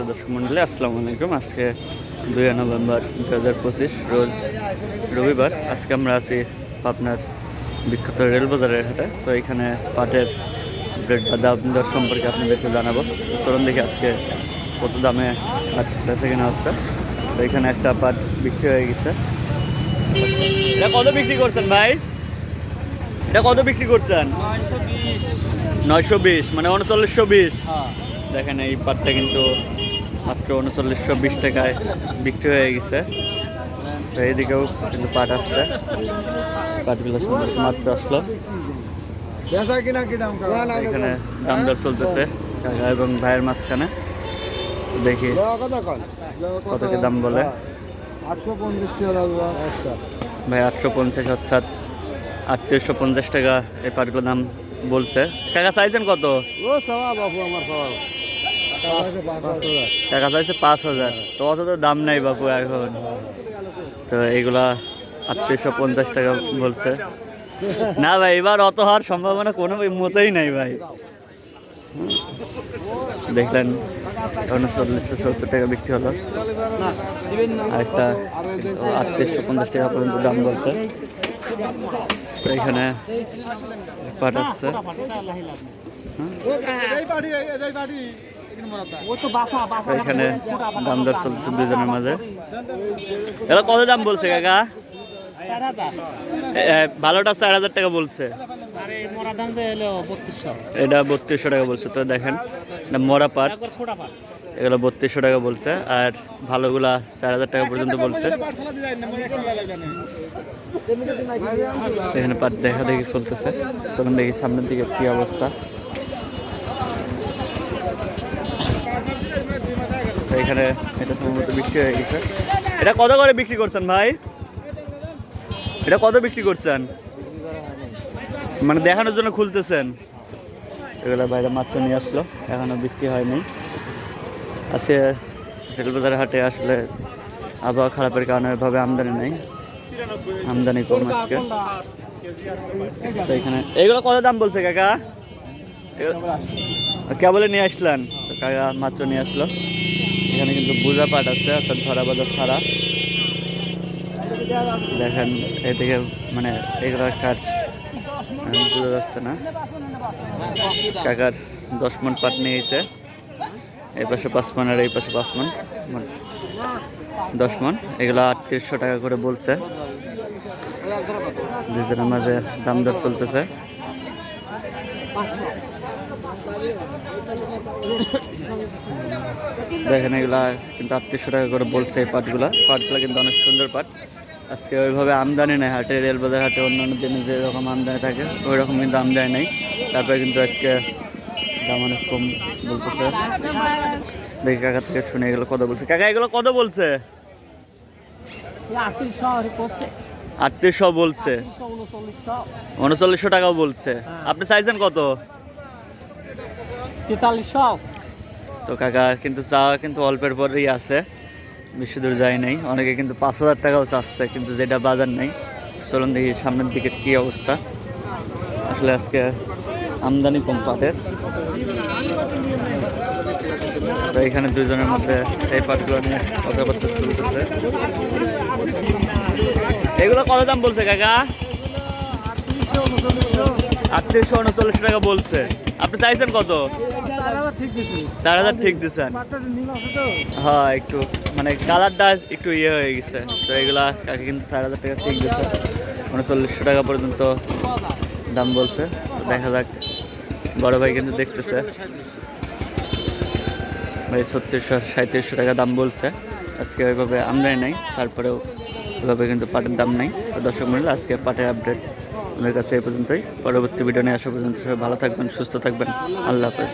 সুপ্রিয় দর্শক মন্ডলী, আসসালামু আলাইকুম। আজকে 2 নভেম্বর 2025 রোজ রবিবার। আজকে আমরা আছি পাবনার বিখ্যাত রেলবাজারের হাটে। তো এখানে পাটের রেট বা দাম দর সম্পর্কে আপনাদেরকে জানাবো। তো চলুন দেখি আজকে কত দামে পাট বেচা কেনা হচ্ছে। তো এখানে একটা পাট বিক্রি হয়ে গেছে। এটা কত বিক্রি করছেন ভাই? এটা কত বিক্রি করছেন? 920, মানে 3920। দেখেন এই পাটটা কিন্তু মাত্র 3920 টাকায় বিক্রি হয়ে গেছে। তো এইদিকেও কিন্তু পাট আসছে, পাটগুলো সম্পর্কে মাত্র আসলো। এখানে দাম দর চলতেছে কাকা এবং ভাইয়ের মাঝখানে। দেখি কত কি দাম বলে। 850 ভাই 850, অর্থাৎ 3850 টাকা এই পাটগুলোর দাম বলছে। কাকা চাইছেন কত? ও সবা বাবু আমার সবা টাকা চাইছে 5000। তো অত তো দাম নাই বাপু এখন। তো এইগুলা 3850 টাকা বলছে। না ভাই, এবার অত হওয়ার সম্ভাবনা কোনো মতেই নাই ভাই। দেখলেন 3970 টাকা বিক্রি হলো। আরেকটা 3850 টাকা পর্যন্ত দাম বলছে। তো এখানে পাট আসছে। এখানে দাম দর চলছে দুজনের মাঝে। এরা কত দাম বলছে কাকা? ভালোটা 4000 টাকা বলছে। এটা 3200 টাকা বলছে। তো দেখেন এটা মরা পাট, এগুলো 3200 টাকা বলছে। আর ভালোগুলা 4000 টাকা পর্যন্ত বলছে। এখানে পাট দেখা দেখি চলতেছে। চলুন দেখি সামনের দিকে কি অবস্থা। এখানে এটা সম্ভবত বিক্রি হয়ে গেছে। এটা কত করে বিক্রি করছেন ভাই? এটা কত বিক্রি করছেন? মানে দেখানোর জন্য খুলতেছেন? এগুলো বাইরে মাত্র নিয়ে আসলো, এখনো বিক্রি হয়নি। আজকে রেলবাজারের হাটে আসলে আবহাওয়া খারাপের কারণে এভাবে আমদানি নেই, আমদানি কম আজকে। তো এখানে এইগুলো কত দাম বলছে কাকা? কেবলে নিয়ে আসলেন? তো কাকা মাত্র নিয়ে আসলো। এখানে কিন্তু বোঝা পাট আছে, অর্থাৎ ধরা বাঁধা ছাড়া। দেখেন এদিকে মানে এগুলো কাঠ বোঝা যাচ্ছে না। কাকার 10 মণ পাট নিয়েছে। এই পাশে 5 মণ আর এই পাশে 5 মণ, 10 মণ। এগুলো 3800 টাকা করে বলছে। দুজনের মাঝে দাম দর চলতেছে। দেখেন এগুলা কিন্তু 3800 টাকা করে বলছে। এই পাটগুলা কিন্তু অনেক সুন্দর পাট। আজকে ওইভাবে আমদানি নেই হাটে, রেলবাজার হাটে অন্যান্য দিনে যেরকম আমদানি থাকে ওই রকম কিন্তু আমদানি নেই। তারপরে কিন্তু আজকে দাম অনেক কম বলতেছে। দেখি কাকা থেকে শুনে এগুলো কত বলছে। কাকা এগুলো কত বলছে? 3800 বলছে, 3900 টাকাও বলছে। আপনি চাইছেন কত? 4300। তো কাকা কিন্তু চাওয়া কিন্তু অল্পের পরেই আছে, বেশি দূর যায় নাই। অনেকে কিন্তু 5000 টাকাও চাচ্ছে, কিন্তু যেটা বাজার নেই। চলুন দেখি সামনের দিকে কী অবস্থা। আসলে আজকে আমদানি কম পাটের। তো এখানে দুজনের মধ্যে এই পাটগুলো নিয়ে কথাবার্তা চলতেছে। এগুলো কত দাম বলছে কাকা? 3839 টাকা বলছে। আপনি চাইছেন কত? 4000 ঠিক দিচ্ছেন? হ্যাঁ, একটু মানে কালারটা একটু ইয়ে হয়ে গেছে। তো এগুলা কাকে কিন্তু 4000 টাকা ঠিক দিচ্ছে। 3900 টাকা পর্যন্ত দাম বলছে। দেখা যাক, বড় ভাই কিন্তু দেখতেছে। ভাই 3600-3700 টাকা দাম বলছে। আজকে ওইভাবে আমদানি নেই, তারপরেও ওইভাবে কিন্তু পাটের দাম নেই। তো দর্শক মূল্য আজকে পাটের আপডেট আমাদের কাছে এই পর্যন্তই। পরবর্তী ভিডিও নিয়ে আসা পর্যন্ত সবাই ভালো থাকবেন, সুস্থ থাকবেন। আল্লাহ হাফেজ।